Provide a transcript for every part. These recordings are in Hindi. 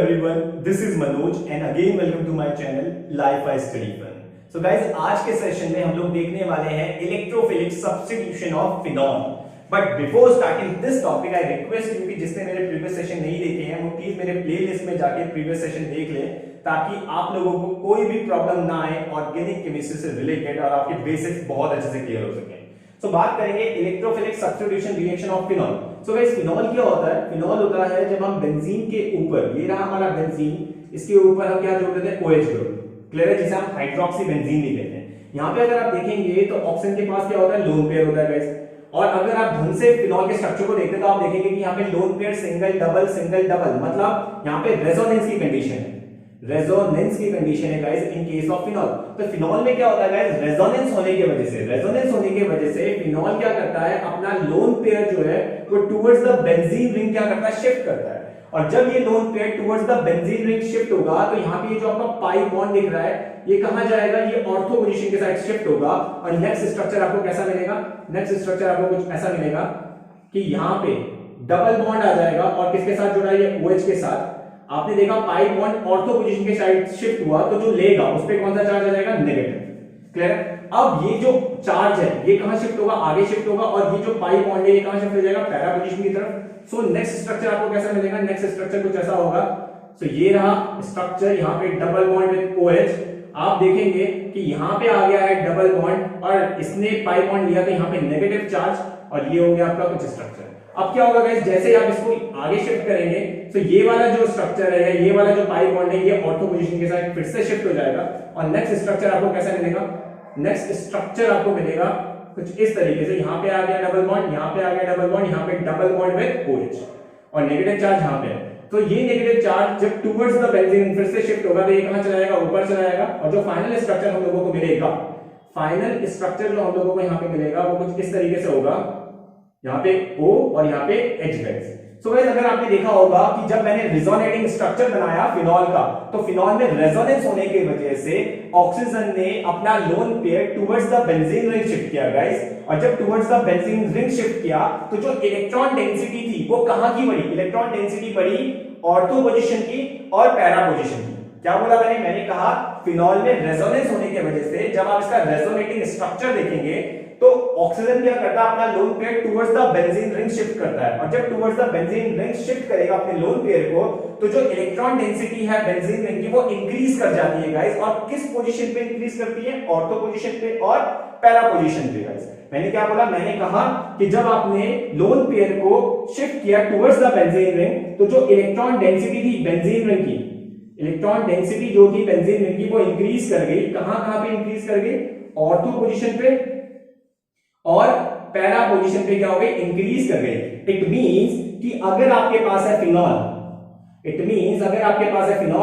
everyone, this is Manoj and again welcome to my channel Life I Study Fun. So guys, आज के सेशन में हम लोग देखने वाले हैं electrophilic substitution of phenol. But before starting this topic I request you कि जिसने मेरे प्रीवियस सेशन नहीं देखे हैं वो प्लीज मेरे प्लेलिस्ट में जाके प्रीवियस सेशन देख लें ताकि आप लोगों को कोई भी प्रॉब्लम ना आए ऑर्गेनिक केमिस्ट्री से रिलेटेड और आपके बेसिक्स बहुत अच्छे से क्लियर हो सके. तो बात करेंगे electrophilic substitution reaction of phenol. So guys, phenol क्या होता है? फिनॉल होता है जब हम बेंजीन के ऊपर, ये रहा हमारा बेंजीन, इसके ऊपर हम क्या जोड़ देते हैं? OH group. क्लियर है? जिसे हम हाइड्रोक्सी बेंजीन भी कहते हैं. यहाँ पे अगर आप देखेंगे तो ऑक्सीजन के पास क्या होता है? लोन पेयर होता है गाइस. और अगर आप ढंग से फिनॉल के स्ट्रक्चर को देखते हैं तो आप देखेंगे कि यहाँ पे लोन पेयर सिंगल डबल मतलब यहाँ पे रेजोनेंस की कंडीशन है. रेजोनेंस की कंडीशन है guys in case of phenol. तो फिनॉल में क्या होता है गाइस? रेजोनेंस होने की वजह से फिनॉल क्या करता है? अपना लोन पेयर जो है वो टुवर्ड्स द बेंजीन रिंग क्या करता है? शिफ्ट करता है. और जब ये lone pair towards the benzene ring shift होगा तो यहाँ पे ये जो आपका पाई बॉन्ड दिख रहा है ये कहां जाएगा? ये ऑर्थो पोजीशन के साइड शिफ्ट होगा. और नेक्स्ट स्ट्रक्चर आपको कैसा मिलेगा? नेक्स्ट स्ट्रक्चर आपको कुछ ऐसा मिलेगा कि यहाँ पे डबल बॉन्ड आ जाएगा और किसके साथ जुड़ा है? ये OH के साथ. आपने देखा पाई बॉन्ड ऑर्थो पोजीशन के साइड शिफ्ट हुआ तो जो लेगा उस पे कौन सा चार्ज आ जाएगा? नेगेटिव. क्लियर है? अब ये जो चार्ज है ये कहां शिफ्ट होगा? आगे शिफ्ट होगा. और ये जो पाई बॉन्ड है ये कहां शिफ्ट हो जाएगा? पैरा पोजीशन की तरफ. सो नेक्स्ट स्ट्रक्चर आपको कैसा मिलेगा? नेक्स्ट स्ट्रक्चर कुछ ऐसा होगा. सो ये रहा स्ट्रक्चर, यहाँ पे डबल बॉन्ड विद OH. आप देखेंगे कि यहाँ पे आ गया है डबल बॉन्ड और इसने पाई बॉन्ड लिया तो यहाँ पे नेगेटिव चार्ज और ये हो गया आपका कुछ स्ट्रक्चर. अब क्या होगा गाइस? जैसे ही आप इसको आगे शिफ्ट करेंगे तो ये वाला जो स्ट्रक्चर है, ये वाला जो पाई बॉन्ड है, ये ऑर्थो पोजीशन के साथ फिर से शिफ्ट हो जाएगा. और नेक्स्ट स्ट्रक्चर आपको कैसा मिलेगा? नेक्स्ट स्ट्रक्चर आपको मिलेगा कुछ इस तरीके से. यहाँ पे आ गया डबल बॉन्ड, यहाँ पे आ गया डबल बॉन्ड, यहाँ पे डबल बॉन्ड विद OH और नेगेटिव चार्ज यहाँ पे है. तो ये नेगेटिव चार्ज जब टुवर्ड्स द बेंजीन फिर से शिफ्ट होगा तो ये कहां चला जाएगा? ऊपर चला जाएगा. और जो फाइनल स्ट्रक्चर हम लोगों को मिलेगा, फाइनल स्ट्रक्चर जो हम लोगों को यहाँ पे मिलेगा वो कुछ इस तरीके से होगा. यहाँ पे O और यहाँ पे H गाइस. सो गाइस, अगर आपने देखा होगा कि जब मैंने रिजोनेटिंग स्ट्रक्चर बनाया फिनॉल का तो फिनॉल में रेजोनेंस होने की वजह से ऑक्सीजन ने अपना lone pair towards the benzene ring shift किया गाइस. और जब towards the benzene ring shift किया तो जो इलेक्ट्रॉन डेंसिटी थी वो कहां की बढ़ी? इलेक्ट्रॉन डेंसिटी बढ़ी ऑर्थो पोजीशन की और पैरा पोजीशन की. क्या बोला मैंने कहा फिनॉल में रेजोनेंस होने की वजह से जब आप इसका रेजोनेटिंग स्ट्रक्चर देखेंगे तो ऑक्सीजन क्या करता है? अपना lone pair towards the benzene ring shift करता है. और जब towards the benzene ring shift करेगा अपने लोन पेयर को तो जो इलेक्ट्रॉन डेंसिटी है बेंजीन रिंग की वो इंक्रीज कर जाती है गाइस. और किस पोजीशन पे इंक्रीज करती है? ऑर्थो पोजीशन पे और पैरा पोजीशन पे गाइस. मैंने क्या बोला? मैंने कहा कि जब आपने लोन पेयर को शिफ्ट किया टुवर्ड्स द बेंजीन रिंग तो जो इलेक्ट्रॉन डेंसिटी थी बेंजीन रिंग की, इलेक्ट्रॉन डेंसिटी जो थी बेंजीन रिंग की वो इंक्रीज कर गई. कहां पे इंक्रीज कर गई? ऑर्थो पोजीशन पे और पैरा पोजीशन पे क्या हो गई? इंक्रीज कर गई. इट मींस कि अगर आपके पास है फिनॉल,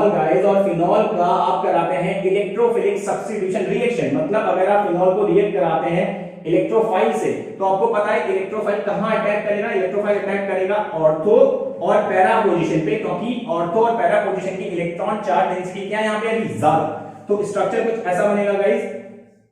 गाइस और फिनॉल का आप कराते हैं इलेक्ट्रोफिलिक सब्स्टिट्यूशन रिएक्शन, मतलब अगर आप फिनॉल को रिएक्ट कराते हैं इलेक्ट्रोफाइल से तो आपको पता है इलेक्ट्रोफाइल कहां अटैक करेगा? इलेक्ट्रोफाइल अटैक करेगा ऑर्थो और पैरा पोजीशन पे, क्योंकि ऑर्थो और पैरा पोजीशन की इलेक्ट्रॉन चार्ज डेंसिटी क्या है यहाँ पे? अभी ज्यादा. तो स्ट्रक्चर कुछ ऐसा बनेगा गाइस.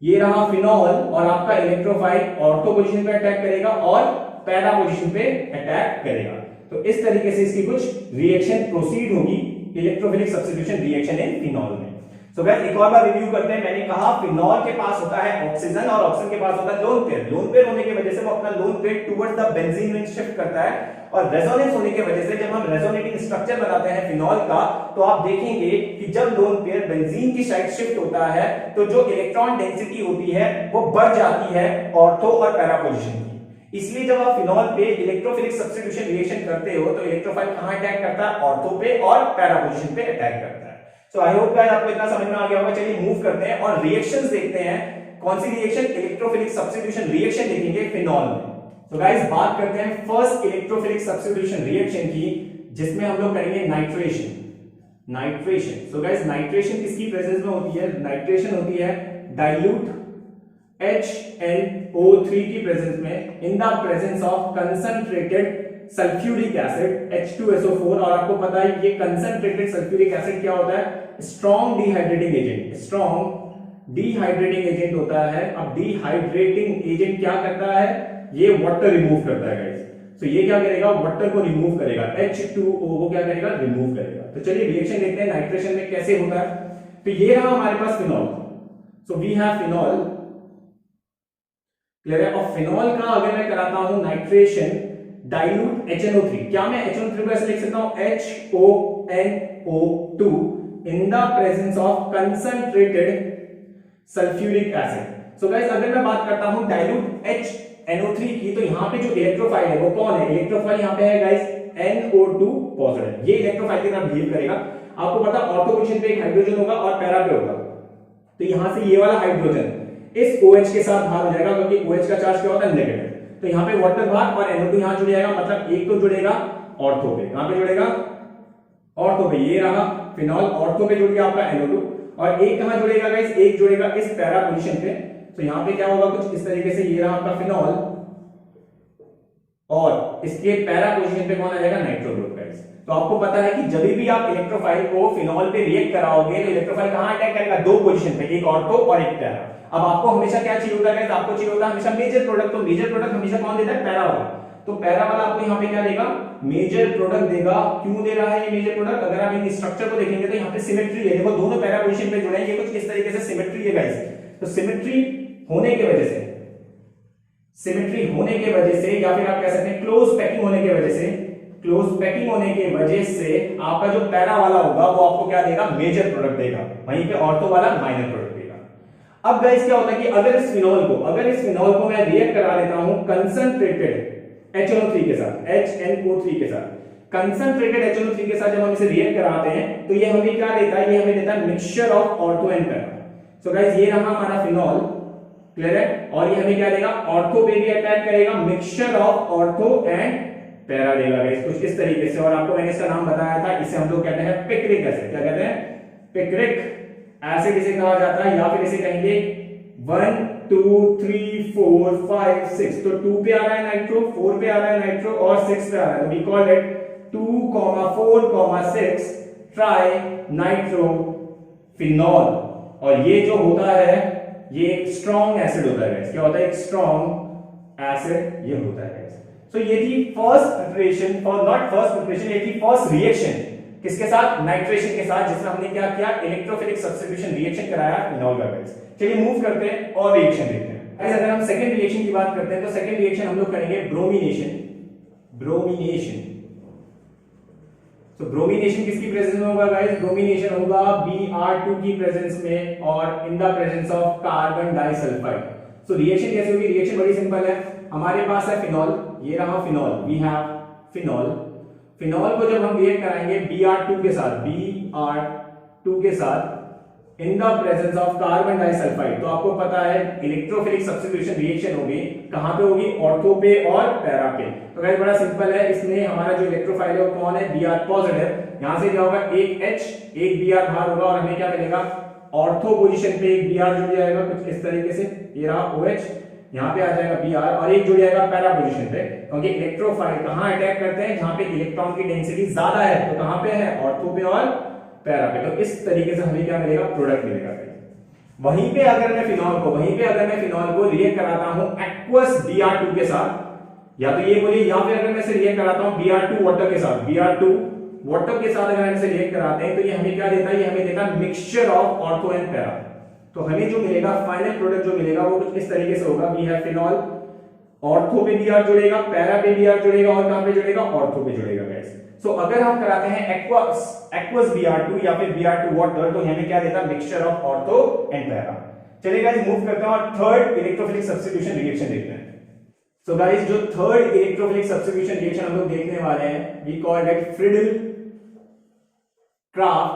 ये रहा फिनॉल और आपका इलेक्ट्रोफाइल ऑर्थो पोजीशन पे अटैक करेगा और पैरा पोजीशन पे अटैक करेगा. तो इस तरीके से इसकी कुछ रिएक्शन प्रोसीड होगी electrophilic substitution reaction in phenol में. सो गाइस, एक और बार रिव्यू करते हैं. मैंने कहा फिनॉल के पास होता है ऑक्सीजन और ऑक्सीजन के पास होता है लोन पेयर. लोन पेयर होने की वजह से वो अपना lone pair towards the benzene ring shift करता है. और रेजोनेंस होने की वजह से जब हम रेजोनेटिंग स्ट्रक्चर बनाते हैं फिनॉल का तो आप देखेंगे कि जब लोन पेयर बेंजीन की साइड शिफ्ट होता है तो जो इलेक्ट्रॉन डेंसिटी होती है वो बढ़ जाती है ऑर्थो और पैरा पोजीशन की. इसलिए जब आप फिनॉल पे इलेक्ट्रोफिलिक सब्स्टिट्यूशन रिएक्शन करते हो तो इलेक्ट्रोफाइल कहां अटैक करता है? ऑर्थो पे और पैरा पोजीशन पे अटैक करता है. सो आई होप गाइस आपको इतना समझ में आ गया होगा. चलिए मूव करते हैं और रिएक्शंस देखते हैं. कौन सी रिएक्शन? इलेक्ट्रोफिलिक सब्स्टिट्यूशन रिएक्शन देखेंगे फिनॉल में. तो गाइस बात करते हैं फर्स्ट इलेक्ट्रोफिलिक सब्स्टिट्यूशन रिएक्शन की जिसमें हम लोग करेंगे नाइट्रेशन. सो गाइस नाइट्रेशन किसकी प्रेजेंस में होती है? नाइट्रेशन होती है डाइल्यूट HNO3 की प्रेजेंस में इन the presence of concentrated sulphuric acid H2SO4. और आपको पता है ये कंसंट्रेटेड सल्फ्यूरिक एसिड क्या होता है? स्ट्रॉन्ग डिहाइड्रेटिंग एजेंट होता है. अब डिहाइड्रेटिंग एजेंट क्या करता है? ये वाटर रिमूव करता है गाइस. सो ये क्या करेगा, वाटर को रिमूव करेगा, H2O को क्या करेगा, रिमूव करेगा। तो चलिए रिएक्शन देखते हैं नाइट्रेशन में कैसे होता है। तो ये रहा हमारे पास phenol, so we have phenol, clear है। और फिनॉल का अगर मैं कराता हूं नाइट्रेशन, डाइल्यूट HNO3, क्या मैं HNO3 को ऐसे लिख सकता हूं, HONO2 in the presence of concentrated sulphuric acid. So guys अगर मैं बात करता हूं डाइल्यूट HNO3 की, तो यहां पे जो इलेक्ट्रोफाइल है वो कौन है, इलेक्ट्रोफाइल यहां पे है गाइस NO2 पॉजिटिव। ये इलेक्ट्रोफाइल की तरह बिहेव करेगा। आपको पता ऑर्थो पोजीशन पे एक हाइड्रोजन होगा और पैरा पे होगा, तो यहां से ये वाला हाइड्रोजन इस OH के साथ बाहर हो जाएगा, क्योंकि OH का चार्ज क्या होता है, नेगेटिव। तो यहां पे वाटर बाहर और NO2 यहां जुड़ जाएगा, मतलब एक तो जुड़ेगा ऑर्थो पे, कहां पे जुड़ेगा, ऑर्थो पे। ये रहा फिनॉल, ऑर्थो पे जुड़ गया आपका NO2, और एक कहां जुड़ेगा गाइस, एक जुड़ेगा इस पैरा पोजीशन पे। तो यहां पे क्या होगा, कुछ इस तरीके से, ये रहा आपका फिनॉल, और इसके पैरा पोजीशन पे कौन आ जाएगा, नाइट्रो ग्रुप गाइस। तो आपको पता है कि जब भी आप इलेक्ट्रोफाइल को फिनॉल पे रिएक्ट कराओगे तो इलेक्ट्रोफाइल कहां अटैक करेगा, दो पोजीशन पे, एक ऑर्थो और एक पैरा। अब आपको हमेशा क्या चाहिए होता है गाइस, आपको चाहिए होता है हमेशा मेजर प्रोडक्ट। तो मेजर प्रोडक्ट हमेशा कौन देता है, पैरा वाला। तो पैरा वाला आपको यहां पे क्या देगा, मेजर प्रोडक्ट देगा। क्यों दे रहा है ये मेजर प्रोडक्ट, अगर आप इन स्ट्रक्चर को देखेंगे तो यहां पे सिमेट्री है, देखो दोनों पैरा पोजीशन पे जुड़े हैं, ये कुछ इस तरीके से सिमेट्री है गाइस। तो सिमेट्री होने की वजह से, सिमेट्री होने के वजह से, या फिर आप कह सकते हैं क्लोज पैकिंग होने की वजह से, क्लोज पैकिंग होने की वजह से आपका जो पैरा वाला होगा वो आपको क्या देगा, मेजर प्रोडक्ट देगा, वहीं पे ऑर्थो वाला माइनर प्रोडक्ट देगा। अब गाइस क्या होता है कि अगर इस फिनॉल को मैं रिएक्ट करा लेता हूं कंसंट्रेटेड HNO3 के साथ, HNO3 के साथ, कंसंट्रेटेड HNO3 के साथ जब हम इसे रिएक्ट कराते हैं तो ये हमें क्या देता है, ये हमें देता है mixture of ortho and para. So guys ये रहा हमारा फिनॉल, क्लियर है। और ये हमें क्या देगा, ऑर्थो पे भी अटैक करेगा, mixture of ortho and para देगा गाइस, कुछ इस तरीके से। और आपको मैंने इसका नाम बताया था, इसे हम लोग कहते हैं पिक्रिक एसिड। क्या कहते हैं, पिक्रिक एसिड इसे कहा जाता है, या फिर इसे कहेंगे 1 2 3 4 5 6। तो 2 पे आ रहा है नाइट्रो, 4 पे आ रहा है नाइट्रो, और 6 पे आ रहा है, तो we call it 2, 4, 6 trinitrophenol. और ये जो होता है ये एक स्ट्रॉन्ग एसिड होता है गाइस। क्या होता है, एक स्ट्रॉन्ग एसिड ये होता है गाइस। सो ये थी फर्स्ट प्रिपरेशन, और नॉट फर्स्ट प्रिपरेशन, ये थी फर्स्ट रिएक्शन किसके साथ, नाइट्रेशन के साथ, जिसमें हमने क्या किया, इलेक्ट्रोफिलिक सब्स्टिट्यूशन रिएक्शन कराया फिनॉल का गाइस। चलिए मूव करते हैं और रिएक्शन देखते हैं गाइस। अगर हम सेकंड रिएक्शन की बात करते हैं तो सेकंड रिएक्शन हम लोग करेंगे ब्रोमिनेशन। तो ब्रोमिनेशन किसकी प्रेजेंस में होगा गाइस, ब्रोमिनेशन होगा Br2 की प्रेजेंस में और इन the presence of carbon disulphide. So reaction कैसे होगी, रिएक्शन बड़ी सिंपल है। हमारे पास है फिनॉल, ये रहा phenol, we have phenol. Phenol को जब हम रिएक्ट कराएंगे Br2 के साथ in the presence of carbon disulphide, तो आपको पता है इलेक्ट्रोफिलिक सब्स्टिट्यूशन रिएक्शन होगी, कहां पे होगी, ऑर्थो पे और पैरा पे। तो गाइस बड़ा सिंपल है, इसमें हमारा जो इलेक्ट्रोफाइल है वो कौन है, Br पॉजिटिव। यहां से क्या होगा, एक H एक Br बाहर होगा, और हमें क्या मिलेगा, ऑर्थो पोजीशन पे एक Br जुड़ जाएगा, कुछ इस तरीके से। ये रहा OH, यहां पे आ जाएगा Br, और एक जुड़ जाएगा पैरा पोजीशन पे, क्योंकि इलेक्ट्रोफाइल कहां अटैक करते हैं, जहां पे इलेक्ट्रॉन की डेंसिटी ज्यादा है, तो कहां पे है, ऑर्थो पे और पैरा पे। तो इस तरीके से हमें क्या मिलेगा, प्रोडक्ट मिलेगा। वहीं पे अगर मैं फिनॉल को रिएक्ट कराता हूं एक्वस Br2 के साथ, या तो ये बोलिए, या फिर अगर मैं इसे रिएक्ट कराता हूं Br2 वाटर के साथ, Br2 वाटर के साथ अगर हम इसे रिएक्ट कराते हैं तो ये हमें क्या देता है, ये हमें देता है mixture of ortho and para. तो हमें जो मिलेगा, फाइनल प्रोडक्ट जो मिलेगा वो कुछ इस तरीके से होगा, वी हैव फिनॉल, ऑर्थो पे Br जुड़ेगा, पैरा पे Br जुड़ेगा, और कहां पे जुड़ेगा, ऑर्थो पे जुड़ेगा गाइस। सो अगर हम कराते हैं एक्वस Br2 या फिर Br2 वाटर, तो हमें क्या देता है, mixture of ortho and para. चलिए गाइस मूव करते हैं और थर्ड इलेक्ट्रोफिलिक सब्स्टिट्यूशन रिएक्शन देखते हैं। सो गाइस जो थर्ड इलेक्ट्रोफिलिक सब्स्टिट्यूशन रिएक्शन हम लोग देखने वाले हैं, we call it Friedel Crafts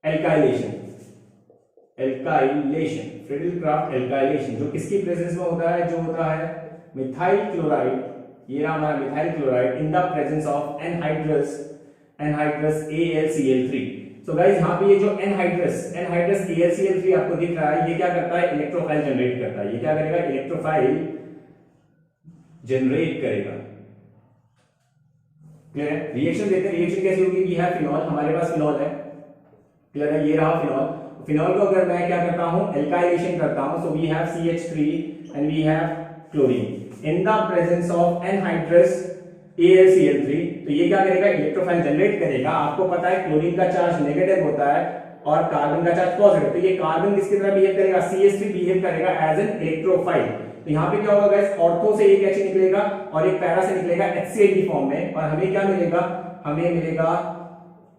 alkylation. Friedel Crafts alkylation जो किसकी प्रेजेंस में होता है, जो होता है मिथाइल क्लोराइड, ये रहा हमारा methyl chloride in the presence of anhydrous AlCl3। So guys यहां पे ये जो एनहाइड्रस AlCl3 आपको दिख रहा है, ये क्या करता है, इलेक्ट्रोफाइल जनरेट करता है। ये क्या करेगा, इलेक्ट्रोफाइल जनरेट करेगा। क्लियर है, रिएक्शन देखते हैं, रिएक्शन कैसी होगी, वी हैव फिनॉल, हमारे पास फिनॉल है, क्लियर है, ये रहा फिनॉल। फिनॉल को अगर मैं क्या करता हूं, एल्काइलेशन करता हूं, so we have CH3 and we have chlorine in the presence of anhydrous AlCl3। तो ये क्या करेगा, इलेक्ट्रोफाइल जनरेट करेगा। आपको पता है क्लोरीन का चार्ज नेगेटिव होता है और कार्बन का चार्ज पॉजिटिव, तो ये कार्बन किसकी तरह बिहेव करेगा, CH3 बिहेव करेगा एज एन इलेक्ट्रोफाइल। तो यहाँ पे क्या होगा गाइस, ऑर्थो से एक H निकलेगा और एक पैरा से निकलेगा HCl की फॉर्म में, और हमें क्या मिलेगा, हमें मिलेगा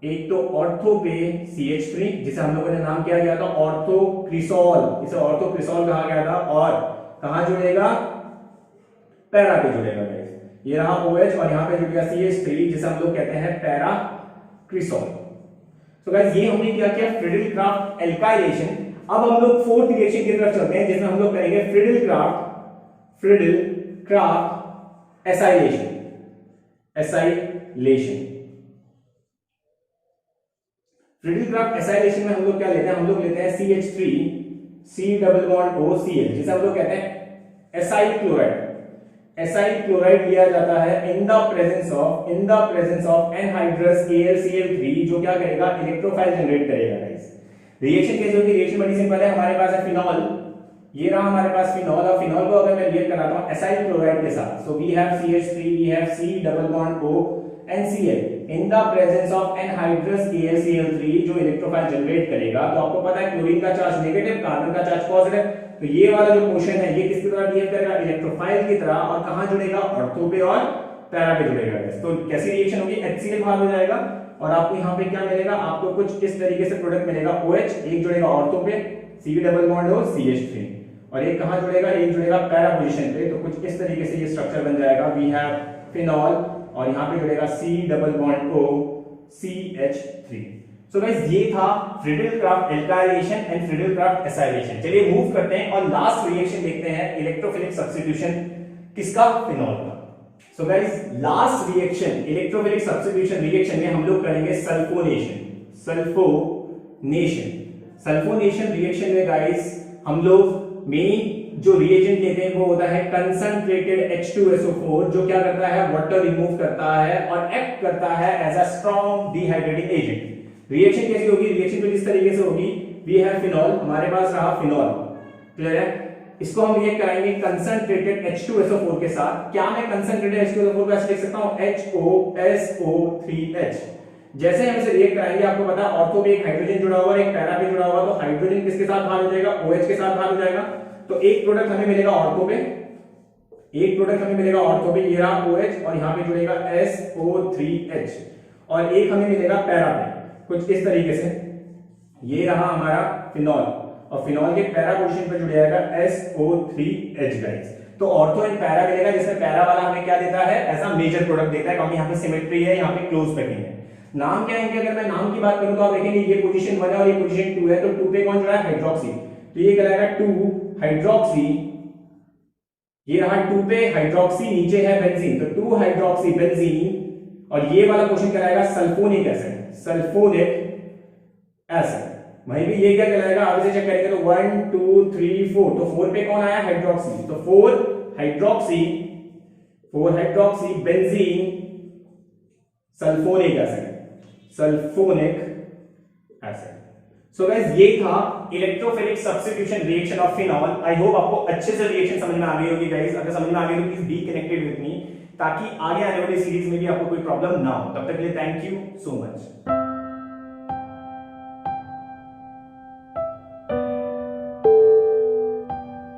एक तो ऑर्थो पे CH3 जिसे हम लोगों ने नाम किया गया था ऑर्थोक्रिसॉल, इसे ऑर्थोक्रिसॉल कहा गया था, और कहां जुड़ेगा, पैरा पे जुड़ेगा गाइस। ये रहा OH और यहाँ पे जुड़ गया CH3 जिसे हम लोग कहते हैं पैराक्रिसॉल। तो गाइस ये हमने क्या किया, फ्रीडल क्राफ्ट एल्काइलेशन। अब हम लोग फोर्थ रिएक्शन की तरफ चलते हैं जिसमें हम लोग करेंगे Friedel Crafts acylation. Friedel Crafts acylation में हम लोग क्या लेते हैं, हम लोग लेते हैं CH3 C double bond OCl जिसे हम लोग कहते हैं एसाइल क्लोराइड। एसाइल क्लोराइड लिया जाता है इन the presence of anhydrous AlCl3 जो क्या करेगा, इलेक्ट्रोफाइल जनरेट करेगा गाइस। रिएक्शन कैसे होगी, रिएक्शन बड़ी सिंपल है। हमारे पास है फिनॉल, ये रहा हमारे पास फिनॉल, और फिनॉल को अगर मैं रिएक्ट कराता हूं एसाइल क्लोराइड के साथ, so we have CH3, we have C double bond O and Cl in the presence of anhydrous AlCl3 जो इलेक्ट्रोफाइल जनरेट करेगा। तो आपको पता है क्लोरीन का चार्ज नेगेटिव, कार्बन का चार्ज पॉजिटिव, तो ये वाला जो पोर्शन है ये किसकी तरह बिहेव करेगा, इलेक्ट्रोफाइल की तरह, और कहां जुड़ेगा, ऑर्थो पे और पैरा पे जुड़ेगा। तो कैसी रिएक्शन होगी, HCl बाहर हो जाएगा और आपको यहाँ पे क्या मिलेगा, आपको कुछ इस तरीके से प्रोडक्ट मिलेगा OH, एक जुड़ेगा ऑर्थो पे C double bond O CH3, और एक कहां जुड़ेगा, एक जुड़ेगा पैरा पोजीशन पे। तो कुछ इस तरीके से ये स्ट्रक्चर बन जाएगा, वी हैव फिनॉल और यहाँ पे जुड़ेगा C double bond O CH3। So guys ये था Friedel craft alkylation and Friedel Crafts acylation. चलिए मूव करते हैं और लास्ट रिएक्शन देखते हैं, इलेक्ट्रोफिलिक सब्स्टिट्यूशन किसका, फिनॉल का। So guys last reaction electrophilic substitution reaction में हम लोग करेंगे सल्फोनेशन रिएक्शन में गाइस हम लोग मेन जो रिएजेंट लेते हैं वो होता है कंसंट्रेटेड H2SO4 जो क्या करता है, वाटर रिमूव करता है और एक्ट करता है as a strong dehydrating agent. Reaction कैसी होगी, रिएक्शन तो इस तरीके से होगी, वी हैव फिनॉल, हमारे पास रहा फिनॉल, क्लियर है। इसको हम रिएक्ट कराएंगे कंसंट्रेटेड H2SO4 के साथ। क्या मैं कंसंट्रेटेड H2SO4 को ऐसे लिख सकता हूं, HOSO3H। जैसे हम इसे रिएक्ट कराएंगे, आपको पता है ऑर्थो पे एक हाइड्रोजन जुड़ा हुआ और एक पैरा पे जुड़ा हुआ, तो हाइड्रोजन किसके साथ बाहर हो जाएगा, OH के साथ बाहर हो जाएगा। तो एक प्रोडक्ट हमें मिलेगा ऑर्थो पे, ये रहा OH और यहाँ पे जुड़ेगा SO3H, और एक हमें मिलेगा पैरा पे कुछ इस तरीके से, ये रहा हमारा फिनॉल, और फिनॉल के पैरा पोजीशन पे जुड़ जाएगा SO3H गाइस। तो ऑर्थो एंड पैरा मिलेगा, जिसमें पैरा वाला हमें क्या देता है, ऐसा मेजर प्रोडक्ट देता है, क्योंकि यहाँ पे सिमेट्री है, यहाँ पे क्लोज पैकिंग है। नाम क्या है इनके, अगर मैं नाम की बात करूं तो आप देखेंगे ये पोजीशन 1 है और ये पोजीशन 2 है, तो 2 पे कौन जुड़ा है, हाइड्रोक्सी, तो ये कहलाएगा 2 हाइड्रोक्सी, ये रहा 2 पे हाइड्रोक्सी, नीचे है बेंजीन, तो 2 हाइड्रोक्सी बेंजीन, और ये वाला क्वेश्चन कहलाएगा सल्फोनिक एसिड, वहीं भी ये क्या कहलाएगा, आगे से चेक करेंगे तो 1 2 3 4, तो 4 पे कौन आया, हाइड्रोक्सी, तो 4 hydroxy benzene sulphonic acid. So guys ये था electrophilic substitution reaction of phenol. I hope आपको अच्छे से रिएक्शन समझ में आ गई होगी गाइस। अगर समझ में आ गई तो please be connected with me, ताकि आगे आने वाली सीरीज में भी आपको कोई प्रॉब्लम ना हो। तब तक के लिए थैंक यू सो मच।